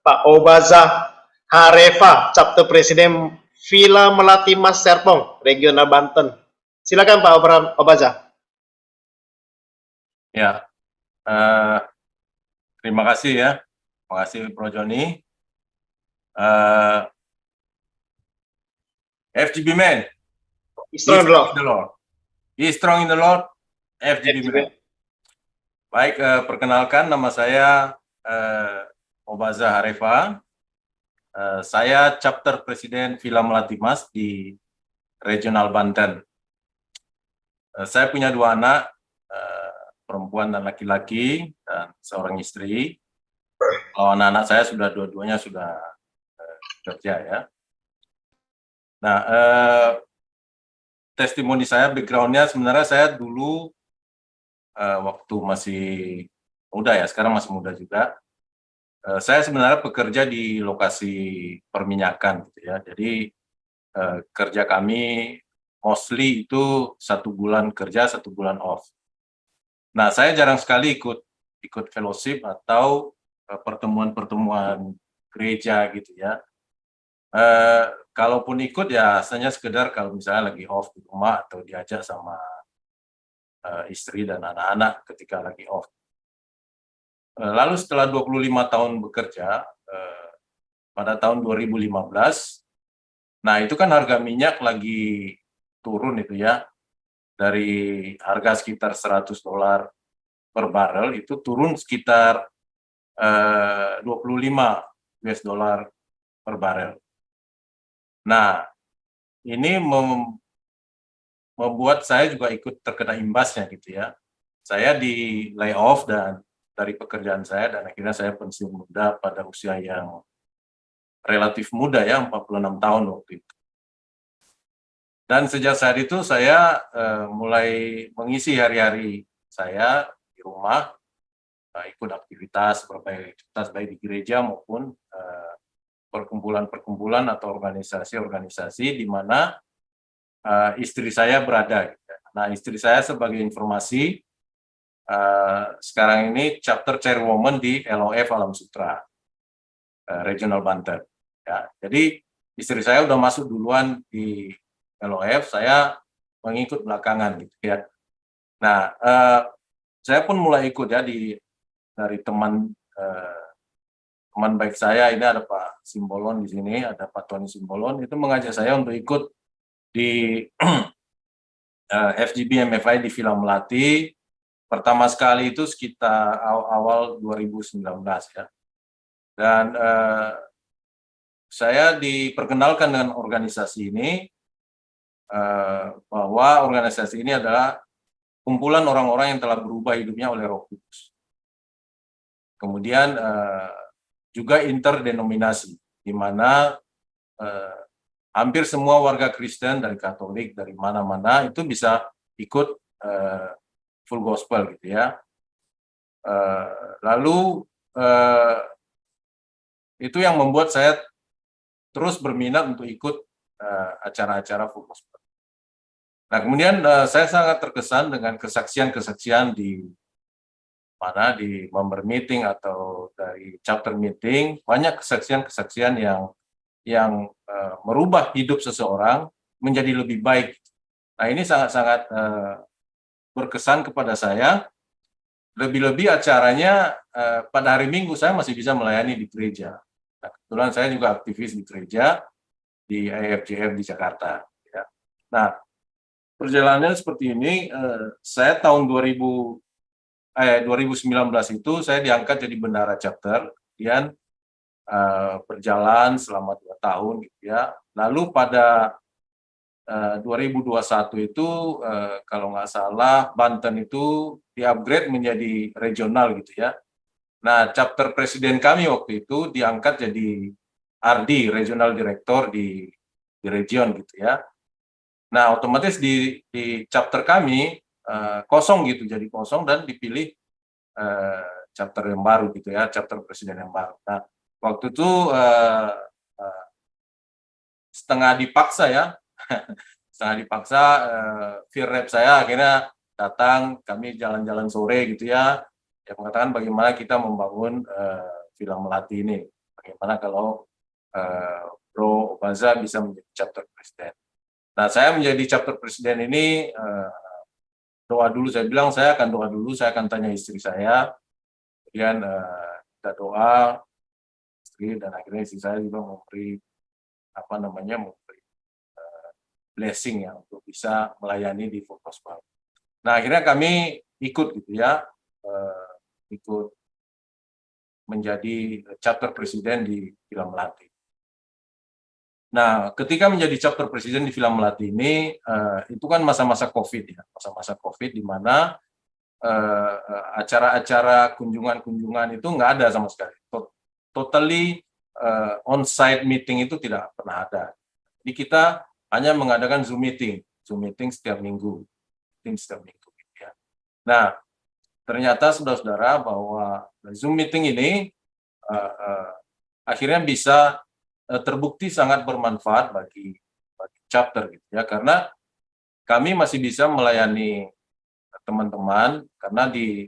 Pak Obaza Harefa, Chapter Presiden Villa Melati Mas Serpong, Regional Banten. Silakan Pak Obaza. Ya, terima kasih ya. Terima kasih Bro Joni. FGB Man, be strong in the Lord. Be strong in the Lord, FGB Man. Baik, perkenalkan nama saya Obaza Harefa. Saya Chapter Presiden Villa Melati Mas di Regional Banten. Saya punya 2 anak, perempuan dan laki-laki, dan seorang istri. Kalau anak-anak saya sudah dua-duanya sudah kerja ya. Nah, testimoni saya, background-nya sebenarnya saya dulu waktu masih muda ya, sekarang masih muda juga. Saya sebenarnya bekerja di lokasi perminyakan gitu ya. Jadi kerja kami mostly itu 1 bulan kerja, 1 bulan off. Nah, saya jarang sekali ikut fellowship atau pertemuan-pertemuan gereja gitu ya. Kalaupun ikut ya hanya sekedar kalau misalnya lagi off di rumah atau diajak sama istri dan anak-anak ketika lagi off. Lalu setelah 25 tahun bekerja, pada tahun 2015, nah itu kan harga minyak lagi turun itu ya, dari harga sekitar $100 per barrel itu turun sekitar 25 US dollar per barrel. Nah, ini membuat saya juga ikut terkena imbasnya gitu ya. Saya di layoff dan dari pekerjaan saya dan akhirnya saya pensiun muda pada usia yang relatif muda ya, 46 tahun waktu itu. Dan sejak saat itu saya mulai mengisi hari-hari saya di rumah, ikut aktivitas, berbagai aktivitas baik di gereja maupun perkumpulan-perkumpulan atau organisasi-organisasi di mana istri saya berada. Nah, istri saya sebagai informasi sekarang ini chapter chairwoman di LOF Alam Sutra Regional Banten. Ya, jadi istri saya udah masuk duluan di LOF, saya mengikut belakangan gitu ya. Nah, saya pun mulai ikut ya dari teman baik saya, ini ada Pak Simbolon di sini, ada Pak Tony Simbolon, itu mengajak saya untuk ikut di FGB MFI di Villa Melati. Pertama sekali itu sekitar awal 2019 ya. Dan saya diperkenalkan dengan organisasi ini, bahwa organisasi ini adalah kumpulan orang-orang yang telah berubah hidupnya oleh Roh Kudus. Kemudian juga interdenominasi, di mana hampir semua warga Kristen dari Katolik, dari mana-mana itu bisa ikut full gospel gitu ya. Lalu itu yang membuat saya terus berminat untuk ikut acara-acara full gospel. Nah, kemudian saya sangat terkesan dengan kesaksian-kesaksian di member meeting atau dari chapter meeting, banyak kesaksian-kesaksian yang merubah hidup seseorang menjadi lebih baik. Nah, ini sangat-sangat berkesan kepada saya. Lebih-lebih acaranya pada hari Minggu saya masih bisa melayani di gereja. Nah, kebetulan saya juga aktivis di gereja di IFJF di Jakarta. Ya. Nah, perjalanannya seperti ini. Saya tahun 2019 itu saya diangkat jadi bendahara chapter, kemudian berjalan selama 2 tahun gitu ya. Lalu pada 2021 itu kalau nggak salah Banten itu di-upgrade menjadi regional gitu ya. Nah, chapter presiden kami waktu itu diangkat jadi RD, Regional Director di region gitu ya. Nah, otomatis di chapter kami kosong gitu, jadi kosong dan dipilih chapter yang baru gitu ya, chapter presiden yang baru. Nah, waktu itu setengah dipaksa ya, field rep saya akhirnya datang, kami jalan-jalan sore gitu ya, yang mengatakan bagaimana kita membangun Villa Melati ini. Bagaimana kalau Bro Obaza bisa menjadi chapter presiden. Nah, saya menjadi chapter presiden ini doa dulu, saya bilang saya akan doa dulu, saya akan tanya istri saya, kemudian kita doa istri, dan akhirnya istri saya juga memberi memberi blessing ya untuk bisa melayani di Full Gospel. Nah, akhirnya kami ikut gitu ya, ikut menjadi chapter presiden di Villa Melati. Nah, ketika menjadi chapter presiden di Villa Melati ini, itu kan masa-masa COVID ya, masa-masa COVID di mana acara-acara kunjungan-kunjungan itu nggak ada sama sekali. Totally on-site meeting itu tidak pernah ada. Jadi kita hanya mengadakan Zoom meeting setiap minggu, gitu ya. Nah, ternyata saudara-saudara bahwa Zoom meeting ini akhirnya bisa terbukti sangat bermanfaat bagi chapter gitu ya, karena kami masih bisa melayani teman-teman, karena di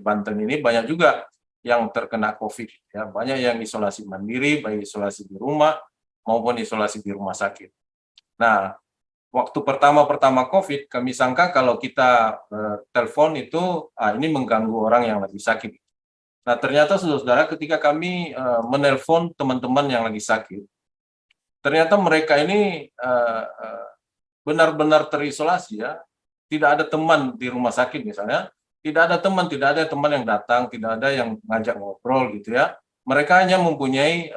Banten ini banyak juga yang terkena COVID ya, banyak yang isolasi mandiri, baik isolasi di rumah maupun isolasi di rumah sakit. Nah, waktu pertama COVID, kami sangka kalau kita telepon itu ini mengganggu orang yang lagi sakit. Nah, ternyata saudara-saudara, ketika kami menelpon teman-teman yang lagi sakit, ternyata mereka ini benar-benar terisolasi ya. Tidak ada teman di rumah sakit misalnya, tidak ada teman yang datang, tidak ada yang ngajak ngobrol gitu ya. Mereka hanya mempunyai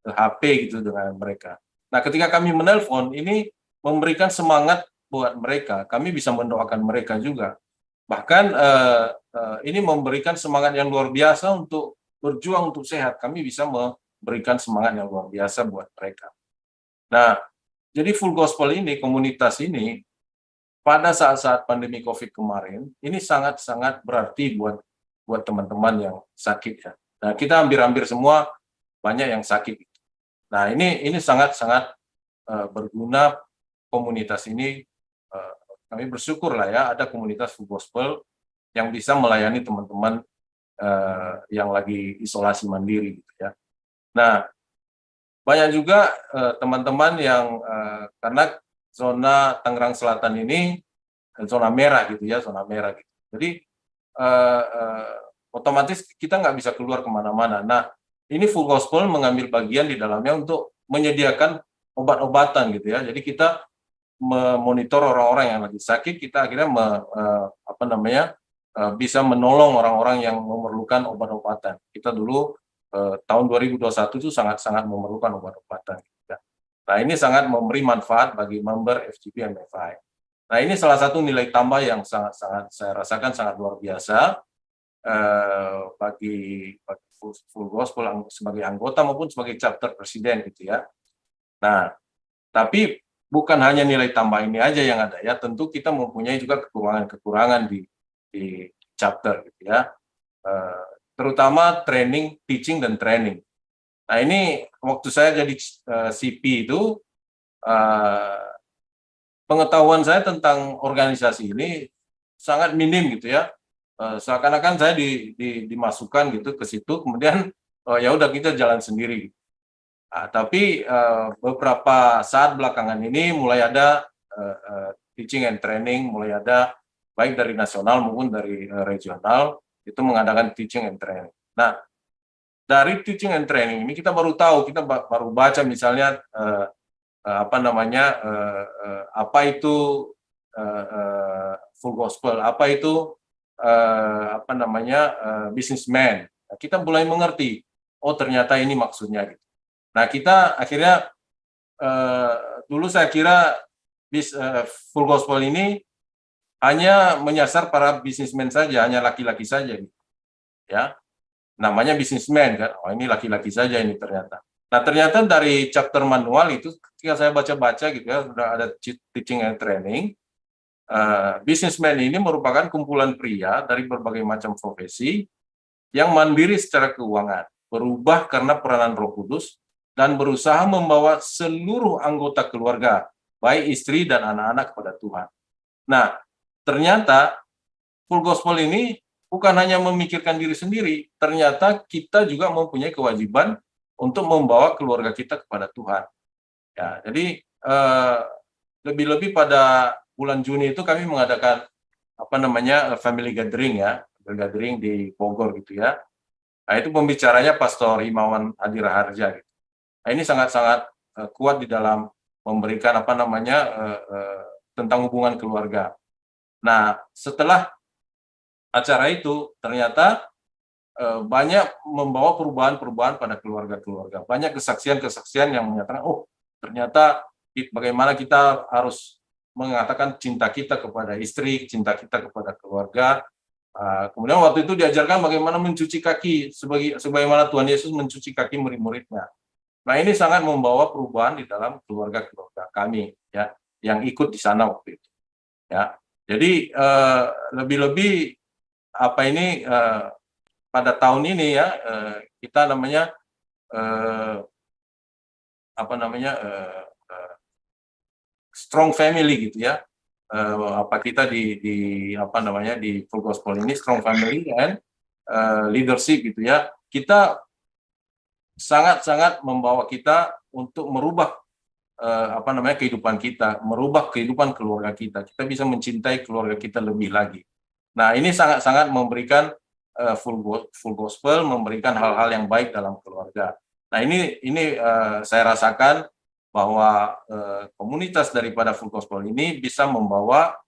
HP gitu dengan mereka. Nah, ketika kami menelpon, ini memberikan semangat buat mereka. Kami bisa mendoakan mereka juga. Bahkan ini memberikan semangat yang luar biasa untuk berjuang untuk sehat. Kami bisa memberikan semangat yang luar biasa buat mereka. Nah, jadi Full Gospel ini, komunitas ini, pada saat-saat pandemi COVID kemarin, ini sangat-sangat berarti buat teman-teman yang sakit ya. Nah, kita hampir-hampir semua banyak yang sakit. Nah, ini sangat-sangat berguna komunitas ini. Kami bersyukur lah ya, ada komunitas Full Gospel yang bisa melayani teman-teman yang lagi isolasi mandiri gitu ya. Nah, banyak juga teman-teman yang karena zona Tangerang Selatan ini zona merah gitu ya, zona merah gitu. Jadi otomatis kita nggak bisa keluar kemana-mana. Nah, ini Full Gospel mengambil bagian di dalamnya untuk menyediakan obat-obatan gitu ya. Jadi kita memonitor orang-orang yang lagi sakit, kita akhirnya bisa menolong orang-orang yang memerlukan obat-obatan. Kita dulu tahun 2021 itu sangat-sangat memerlukan obat-obatan. Nah, ini sangat memberi manfaat bagi member FGP MFI. Nah, ini salah satu nilai tambah yang sangat-sangat saya rasakan sangat luar biasa bagi Full Gospel sebagai anggota maupun sebagai chapter presiden gitu ya. Nah, tapi bukan hanya nilai tambah ini aja yang ada ya, tentu kita mempunyai juga kekurangan-kekurangan di chapter gitu ya, terutama teaching dan training. Nah, ini waktu saya jadi CP itu pengetahuan saya tentang organisasi ini sangat minim gitu ya, seakan-akan saya dimasukkan gitu ke situ, kemudian ya udah kita jalan sendiri. Nah, tapi beberapa saat belakangan ini mulai ada teaching and training, mulai ada baik dari nasional maupun dari regional itu mengadakan teaching and training. Nah, dari teaching and training ini kita baru tahu, kita baru baca misalnya apa itu Full Gospel, apa itu businessman. Nah, kita mulai mengerti, oh ternyata ini maksudnya gitu. Nah, kita akhirnya dulu saya kira Full Gospel ini hanya menyasar para businessman saja, hanya laki-laki saja gitu. Ya. Namanya businessman kan. Oh, ini laki-laki saja ini ternyata. Nah, ternyata dari chapter manual itu ketika saya baca-baca gitu ya, sudah ada teaching and training. Businessman ini merupakan kumpulan pria dari berbagai macam profesi yang mandiri secara keuangan, berubah karena peranan Roh Kudus, dan berusaha membawa seluruh anggota keluarga, baik istri dan anak-anak kepada Tuhan. Nah, ternyata Full Gospel ini bukan hanya memikirkan diri sendiri, ternyata kita juga mempunyai kewajiban untuk membawa keluarga kita kepada Tuhan. Ya, jadi lebih-lebih pada bulan Juni itu kami mengadakan family gathering ya, gathering di Bogor gitu ya. Nah, itu pembicaranya Pastor Himawan Adira Harja. Gitu. Nah, ini sangat-sangat kuat di dalam memberikan tentang hubungan keluarga. Nah, setelah acara itu ternyata banyak membawa perubahan-perubahan pada keluarga-keluarga. Banyak kesaksian-kesaksian yang menyatakan, oh ternyata bagaimana kita harus mengatakan cinta kita kepada istri, cinta kita kepada keluarga. Kemudian waktu itu diajarkan bagaimana mencuci kaki, sebagaimana Tuhan Yesus mencuci kaki murid-muridnya. Nah, ini sangat membawa perubahan di dalam keluarga-keluarga kami, ya, yang ikut di sana waktu itu. Ya, jadi lebih-lebih pada tahun ini ya kita strong family gitu ya. Kita di Full Gospel ini strong family and leadership gitu ya. Kita sangat-sangat membawa kita untuk merubah kehidupan kita, merubah kehidupan keluarga kita. Kita bisa mencintai keluarga kita lebih lagi. Nah, ini sangat-sangat memberikan full gospel, memberikan hal-hal yang baik dalam keluarga. Nah, ini saya rasakan bahwa komunitas daripada full gospel ini bisa membawa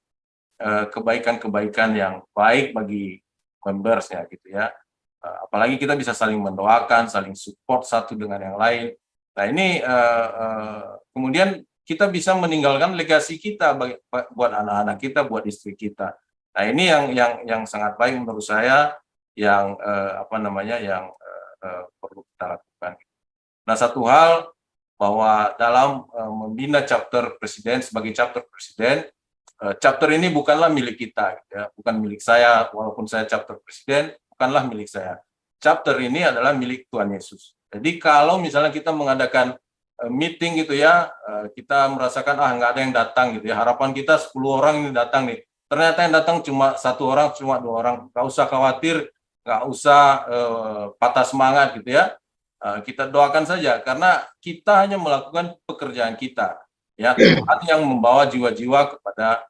kebaikan-kebaikan yang baik bagi membersnya gitu ya. Apalagi kita bisa saling mendoakan, saling support satu dengan yang lain. Nah, ini kemudian kita bisa meninggalkan legasi kita buat anak-anak kita, buat istri kita. Nah, ini yang sangat baik menurut saya, yang perlu kita lakukan. Nah, satu hal bahwa dalam membina chapter presiden sebagai chapter presiden, chapter ini bukanlah milik kita, ya, bukan milik saya, walaupun saya chapter presiden, bukanlah milik saya. Chapter ini adalah milik Tuhan Yesus. Jadi kalau misalnya kita mengadakan meeting gitu ya, kita merasakan nggak ada yang datang gitu ya, harapan kita 10 orang ini datang nih, ternyata yang datang cuma 1 orang, cuma 2 orang, nggak usah khawatir, nggak usah patah semangat gitu ya. Kita doakan saja karena kita hanya melakukan pekerjaan kita, ya. Tuhan yang membawa jiwa-jiwa kepada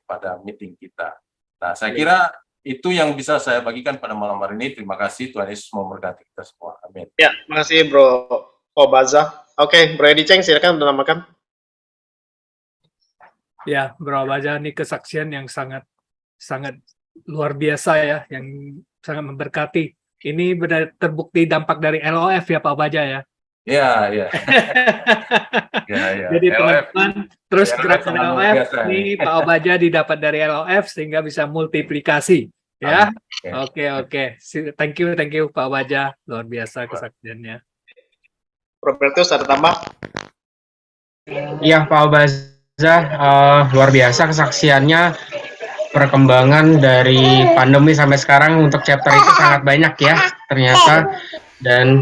kepada meeting kita. Nah, saya kira itu yang bisa saya bagikan pada malam hari ini. Terima kasih, Tuhan Yesus memberkati kita semua. Amin. Ya, terima kasih Bro Obaza. Oke, Bro Edi Cheng, silakan menamakan. Ya, Bro Obaza, ini kesaksian yang sangat luar biasa ya, yang sangat memberkati. Ini benar terbukti dampak dari LOF ya Pak Obaza ya. Iya. Jadi teman-teman terus gerakan LOF ini Pak Obaza didapat dari LOF sehingga bisa multiplikasi ya. Oke. Thank you Pak Obaza, luar biasa kesaksiannya. Robertus ada tambah? Iya Pak Obaza, luar biasa kesaksiannya. Perkembangan dari pandemi sampai sekarang untuk chapter itu sangat banyak ya ternyata, dan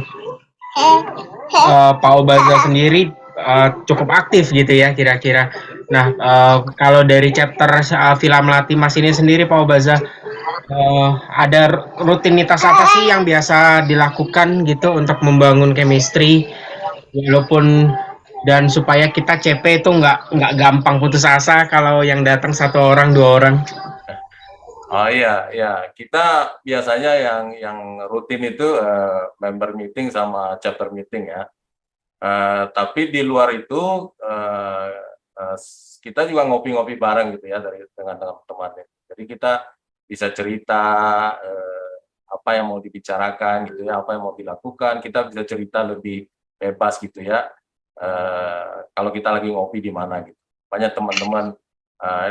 Pak Obaza sendiri cukup aktif gitu ya kira-kira. Nah, kalau dari chapter Villa Melati Mas ini sendiri Pak Obaza, ada rutinitas apa sih yang biasa dilakukan gitu untuk membangun chemistry, walaupun dan supaya kita CP itu nggak gampang putus asa kalau yang datang 1 orang 2 orang. Oh iya, kita biasanya yang rutin itu member meeting sama chapter meeting ya. Tapi di luar itu kita juga ngopi-ngopi bareng gitu ya dengan teman-teman. Jadi kita bisa cerita apa yang mau dibicarakan gitu ya, apa yang mau dilakukan. Kita bisa cerita lebih bebas gitu ya. Kalau kita lagi ngopi di mana gitu. Banyak teman-teman,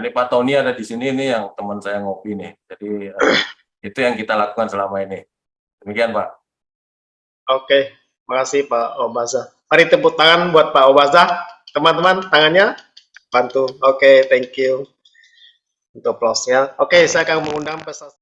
ini Pak Tony ada di sini nih yang teman saya ngopi nih. Jadi itu yang kita lakukan selama ini. Demikian Pak. Oke, makasih Pak Obaza. Mari tepuk tangan buat Pak Obaza. Teman-teman tangannya bantu. Oke, thank you untuk applause-nya. Oke, saya akan mengundang peserta.